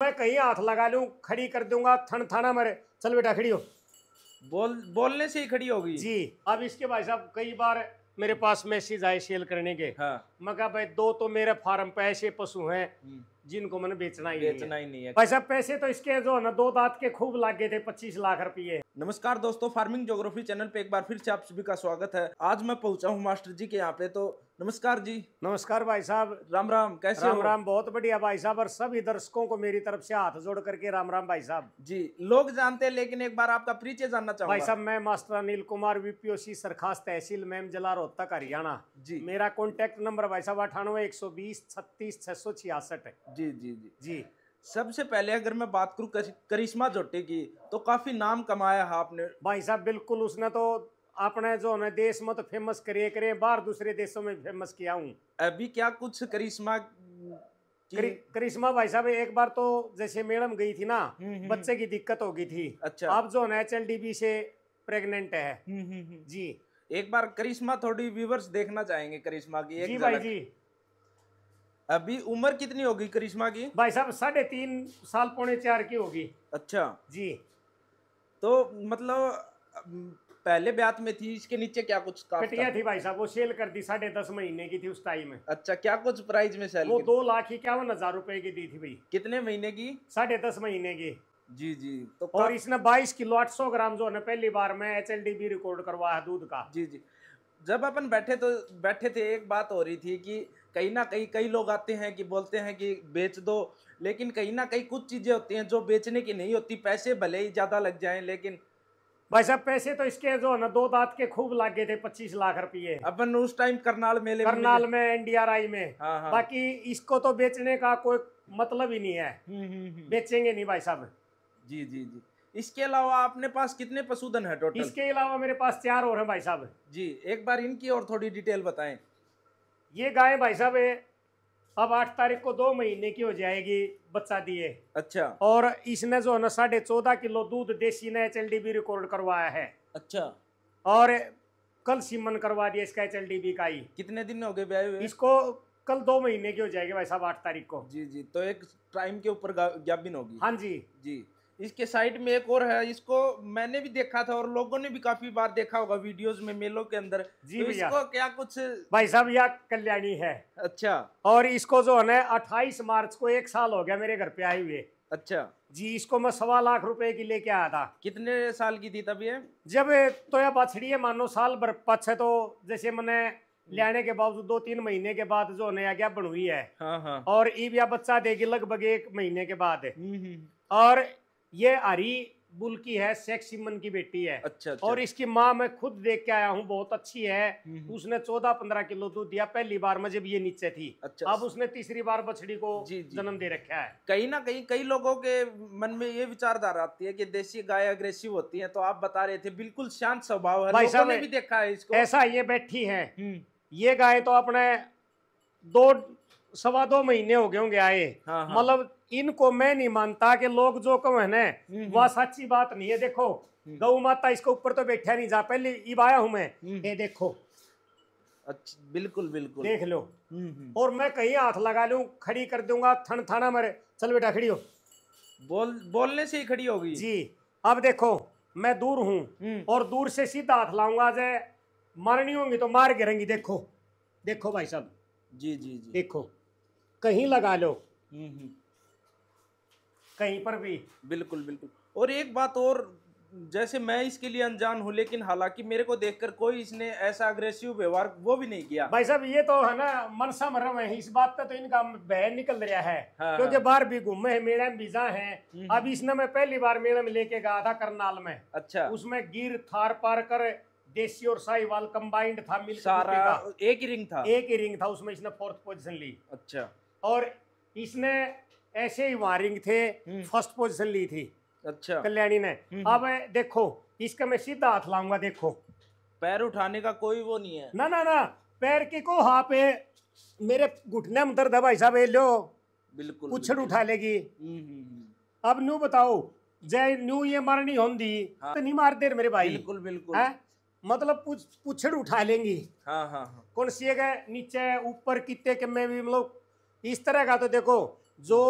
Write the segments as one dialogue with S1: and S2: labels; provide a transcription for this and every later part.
S1: मैं कहीं हाथ लगा लूं खड़ी कर दूंगा थन थाना मेरे। चल बेटा खड़ी हो।
S2: बोलने से ही खड़ी होगी
S1: जी। अब इसके भाई साहब कई बार मेरे पास मैसेज आए सेल करने के।
S2: हाँ।
S1: मैं कहा भाई दो तो मेरे फार्म पे ऐसे पशु हैं जिनको मैंने बेचना ही नहीं है। भाई साहब पैसे तो इसके जो ना दो दांत के खूब लाग गए थे 25 लाख रुपये।
S2: नमस्कार दोस्तों, फार्मिंग ज्योग्राफी चैनल पे एक बार फिर से आप सभी का स्वागत है। आज मैं पहुंचा हूं मास्टर जी के यहाँ पे। तो नमस्कार जी।
S1: नमस्कार भाई साहब।
S2: राम राम, कैसे हो?
S1: राम राम, बहुत बढ़िया भाई साहब। और सभी दर्शकों को मेरी तरफ से हाथ जोड़ करके राम राम भाई साहब।
S2: जी, लोग जानते हैं लेकिन एक बार आपका परिचय जानना चाहूंगा।
S1: भाई साहब मैं मास्टर अनिल कुमार, वीपीओसी सरखास तहसील मैम जिला रोहतक हरियाणा।
S2: जी।
S1: मेरा कॉन्टैक्ट नंबर भाई साहब 98 120 36 666
S2: जी जी जी
S1: जी।
S2: सबसे पहले अगर मैं बात करूं करिश्मा जोटी की, तो काफी नाम कमाया है आपने।
S1: भाई साहब बिल्कुल, उसने तो अपने जो है देश में तो फेमस करे बाहर दूसरे देशों में फेमस किया हूँ।
S2: अभी क्या कुछ करिश्मा
S1: करिश्मा भाई साहब एक बार तो जैसे मैडम गई थी ना, बच्चे की दिक्कत हो गई थी।
S2: अच्छा।
S1: अब जो है HLDB से प्रेग्नेंट है। जी।
S2: एक बार करिश्मा थोड़ी व्यूवर्स देखना चाहेंगे करिश्मा की एक
S1: जी भाई
S2: झलक।
S1: जी।
S2: अभी उम्र कितनी होगी करिश्मा की?
S1: भाई साहब 3.5 पौने 4 की होगी।
S2: अच्छा
S1: जी।
S2: तो मतलब पहले ब्यात में थी, इसके नीचे क्या कुछ
S1: कटिया थी भाई साहब, वो सेल कर दी 10.5 महीने की थी उस टाइम में।
S2: अच्छा, क्या कुछ प्राइस में सेल?
S1: वो 2,51,000 रुपए की दी थी भाई।
S2: कितने महीने की?
S1: 10.5 महीने की।
S2: जी जी। तो
S1: और इसने 22 किलो 800 ग्राम जो है पहली बार में HLDB रिकॉर्ड करवाया दूध का।
S2: जी जी। जब अपन बैठे थे एक बात हो रही थी कि कहीं ना कहीं कई लोग आते हैं कि बोलते हैं कि बेच दो, लेकिन कहीं ना कहीं कुछ चीजें होती हैं जो बेचने की नहीं होती। पैसे भले ही ज्यादा लग जाएं, लेकिन
S1: भाई साहब पैसे तो इसके जो है दो दांत के खूब लाग गए थे 25 लाख रुपये।
S2: अपन उस टाइम करनाल मेले
S1: में NDRI में।
S2: हाँ हाँ।
S1: बाकी इसको तो बेचने का कोई मतलब ही नहीं है। बेचेंगे नहीं भाई साहब।
S2: जी जी जी। इसके अलावा अपने पास कितने पशुधन है टोटल?
S1: इसके अलावा मेरे पास 4 और हैं भाई साहब।
S2: जी, एक बार इनकी और थोड़ी डिटेल बताएं।
S1: ये गाय भाई साहब अब 8 तारीख को 2 महीने की हो जाएगी, बच्चा दिए।
S2: अच्छा।
S1: और इसने जो है ना 14.5 किलो दूध देसी ने HLDB रिकॉर्ड करवाया है।
S2: अच्छा।
S1: और कल सीमन करवा दिया इसका HLDB का ही।
S2: कितने दिन हो गए ब्याह हुए?
S1: इसको कल 2 महीने की हो जाएगी भाई साहब 8 तारीख को।
S2: जी जी। तो एक टाइम के ऊपर गाभिन होगी।
S1: हाँ जी।
S2: जी। इसके साइड में एक और है, इसको मैंने भी देखा था और लोगों ने भी काफी बार देखा होगा वीडियोस में, मेलों के अंदर।
S1: जी
S2: तो
S1: भैया।
S2: इसको क्या कुछ?
S1: भाई साहब यह कल्याणी है।
S2: अच्छा।
S1: और इसको जो है ना 28 मार्च को 1 साल हो गया मेरे घर पे आए हुए।
S2: अच्छा
S1: जी। इसको मैं 1.25 लाख रुपए की लेके आया था।
S2: कितने साल की थी तब ये?
S1: जब तो यह बछड़ी है मानो साल भर पछ है, तो जैसे मैंने लेने के बावजूद 2-3 महीने के बाद जो नया क्या बन हुई है।
S2: हाँ हाँ।
S1: और ईब या बच्चा देगी लगभग 1 महीने के बाद। और ये हरी बुल की है, शेख सिमन की बेटी है।
S2: अच्छा, अच्छा।
S1: और इसकी माँ मैं खुद देख के आया हूँ, बहुत अच्छी है। उसने 14-15 किलो दूध दिया पहली बार में जब ये नीचे थी।
S2: अच्छा।
S1: अब उसने तीसरी बार बछड़ी को जन्म दे रखा है।
S2: कहीं ना कहीं कई लोगों के मन में ये विचारधारा आती है कि देसी गाय अग्रेसिव होती है, तो आप बता रहे थे बिल्कुल शांत स्वभाव है। लोगों ने भी देखा है इसको।
S1: ऐसा ये बैठी है। ये गाय तो अपने 2-2.25 महीने हो गए होंगे आए। मतलब इनको मैं नहीं मानता कि लोग जो कहो है ना वह सच्ची बात नहीं है। देखो गौ माता इसके ऊपर तो बैठा नहीं जा, पहले इब आया हूं मैं। ये देखो।
S2: अच्छा, बिल्कुल बिल्कुल
S1: देख लो। और मैं कहीं हाथ लगा लूं खड़ी कर दूंगा थन थाना मेरे। चल बेटा खड़ी हो।
S2: बोलने से ही खड़ी होगी।
S1: जी। अब देखो मैं दूर हूं और दूर से सीधा हाथ लाऊंगा, जय मारनी होंगी तो मार गिरेंगी। देखो देखो भाई साहब।
S2: जी जी जी।
S1: देखो कहीं लगा लो, कहीं पर भी।
S2: बिल्कुल बिल्कुल। और एक बात और, जैसे मैं इसके लिए अनजान हूँ, लेकिन हालांकि मेरे को देखकर कोई इसने ऐसा अग्रेसिव व्यवहार वो भी नहीं किया।
S1: भाई साहब ये तो है ना मनसा मरम है, इस बात पे तो इनका बहन निकल रहा है। क्योंकि बाहर भी घूमे है, मेड़म बीजा है। अब इसने मैं पहली बार मेड़म लेके गया था करनाल में। अच्छा। उसमें गिर थार पार कर देसी और साहिवाल कंबाइंड था, मिल्क
S2: सारा एक ही रिंग था।
S1: एक ही रिंग था, उसमें इसने 4th पोजीशन ली।
S2: अच्छा।
S1: और इसने ऐसे ही वहां रिंग थे 1st पोजीशन ली थी।
S2: अच्छा।
S1: कल्याणी ने। अब देखो इसका मैं सीधा हाथ लाऊंगा। देखो
S2: पैर उठाने का कोई वो नहीं है।
S1: ना ना ना, पैर की को हाँ पे मेरे घुटने में दर्द है भाई साहब। लो
S2: बिल्कुल
S1: पुछड़ उठा लेगी। अब न्यू बताओ, जय न्यू ये मरनी होंगी तो नहीं मार दे मेरे भाई।
S2: बिल्कुल बिल्कुल
S1: है मतलब पुछड़ उठा लेंगी।
S2: हाँ हाँ हाँ।
S1: कौन सी है नीचे ऊपर कितने के में भी, मतलब इस तरह का। तो देखो जो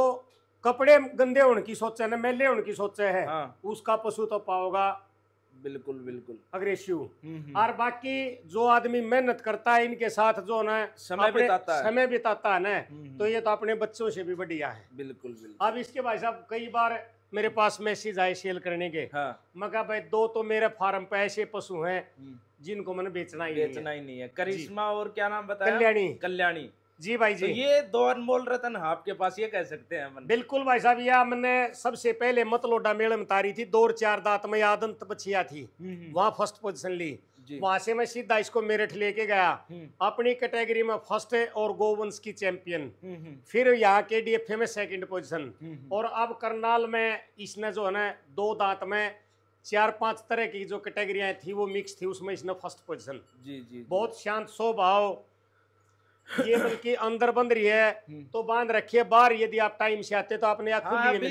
S1: कपड़े गंदे होने की सोचे न, मैले होने की सोचे है,
S2: हाँ।
S1: उसका पशु तो पाओगा
S2: बिल्कुल बिल्कुल
S1: अग्रेसिव। और बाकी जो आदमी मेहनत करता है इनके साथ जो ना समय बिताता है ना, तो ये तो अपने बच्चों से भी बढ़िया है।
S2: बिल्कुल बिल्कुल।
S1: अब इसके भाई साहब कई बार मेरे पास मैसेज आए सेल करने के, मैं कहा भाई 2 तो मेरे फार्म पे ऐसे पशु हैं जिनको मैंने बेचना ही नहीं है।
S2: करिश्मा और क्या नाम बताया? कल्याणी
S1: जी भाई जी।
S2: तो ये 2 अनमोल रतन आपके पास, ये कह सकते हैं हम।
S1: बिल्कुल भाई साहब, यह मैंने सबसे पहले मतलोडा मेले में तारी थी, 2 और 4 दांत में आदंत बछिया थी, वहां फर्स्ट पोजीशन ली। वहां से मैं सीधा इसको मेरठ लेके गया, अपनी कैटेगरी में फर्स्ट और गोवंश की चैंपियन, फिर यहाँ के डीएफए में 2nd पोजीशन, और अब करनाल में इसने जो है ना 2 दांत में 4-5 तरह की जो कैटेगरियां थी वो मिक्स थी, उसमें इसने फर्स्ट पोजीशन। जी। बहुत शांत स्वभाव, ये बल्कि अंदर बंद रही है तो बांध रखिए, बाहर यदि आप टाइम से आते तो आपने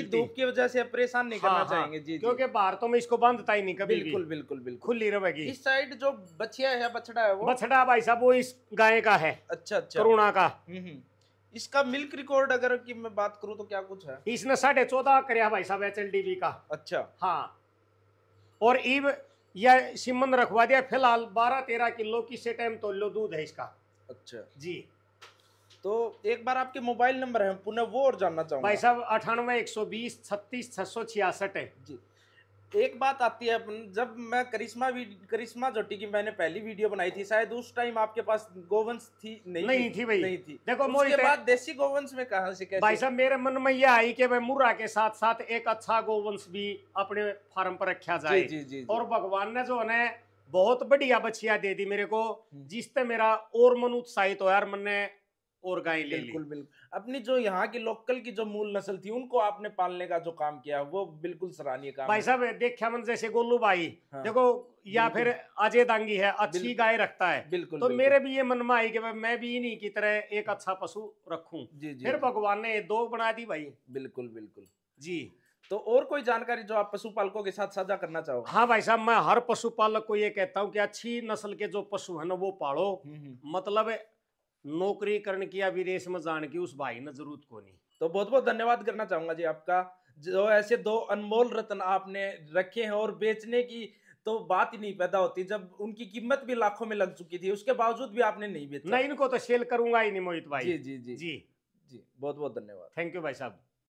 S2: धूप की वजह से परेशान नहीं करना चाहेंगे। जी,
S1: क्योंकि बाहर तो मैं इसको बांधता ही नहीं कभी।
S2: बिल्कुल बिल्कुल बिल्कुल
S1: खुली रहेगी।
S2: इस साइड जो बछिया है, बछड़ा है, वो
S1: बछड़ा भाई साहब वो इस गाय का है।
S2: अच्छा
S1: करुणा का।
S2: इसका मिल्क रिकॉर्ड अगर की मैं बात करूं तो क्या कुछ है?
S1: इसने 14.5 कराया भाई साहब HLDB का।
S2: अच्छा।
S1: हाँ, और ईब यह सिमन रखवा दिया, फिलहाल 12-13 किलो किसी टाइम तो लो दूध है इसका।
S2: अच्छा
S1: जी।
S2: तो एक बार आपके मोबाइल नंबर है पुनः वो और जानना चाहूंगा
S1: भाई साहब। 98-120-36-666 है जी।
S2: एक बात आती है, जब मैं करिश्मा जोटी की मैंने पहली वीडियो बनाई थी, शायद उस टाइम आपके पास गोवंश थी? नहीं थी भाई, नहीं थी। देखो उसके बाद देसी गोवंश में कहां से कैसे?
S1: भाई साहब मेरे मन में यह आई कि भाई मुर्रा के साथ साथ एक अच्छा गोवंश भी अपने फार्म पर रखा जाए। जी। और भगवान ने जो है बहुत बढ़िया बछिया दे दी मेरे को, जिससे मेरा और मन उत्साहित हो यार, मैंने और गाय ले ली।
S2: बिल्कुल। अपनी जो यहाँ की लोकल की जो मूल नस्ल थी उनको आपने पालने का जो काम किया वो बिल्कुल सराहनीय काम
S1: भाई साहब। देखा मन जैसे गोलू भाई, देखो या फिर अजय दांगी है, अच्छी गाय रखता है। बिल्कुल। तो मेरे भी ये मन में आई कि मैं भी इन्हीं की तरह एक अच्छा पशु रखूं। फिर भगवान ने 2 बना दी भाई।
S2: बिल्कुल बिल्कुल
S1: जी।
S2: तो और कोई जानकारी जो आप पशुपालकों के साथ साझा करना चाहो?
S1: हाँ भाई साहब, मैं हर पशुपालक को ये कहता हूँ कि अच्छी नस्ल के जो पशु है ना वो पालो। मतलब नौकरी करने की या विदेश में जाने की उस भाई ने जरूरत को नहीं।
S2: तो बहुत बहुत धन्यवाद करना चाहूंगा जी आपका, जो ऐसे 2 अनमोल रत्न आपने रखे हैं, और बेचने की तो बात ही नहीं पैदा होती जब उनकी कीमत भी लाखों में लग चुकी थी, उसके बावजूद भी आपने नहीं बेचा।
S1: नहीं, इनको तो सेल करूंगा ही नहीं मोहित भाई।
S2: जी। बहुत बहुत धन्यवाद।
S1: थैंक यू भाई साहब।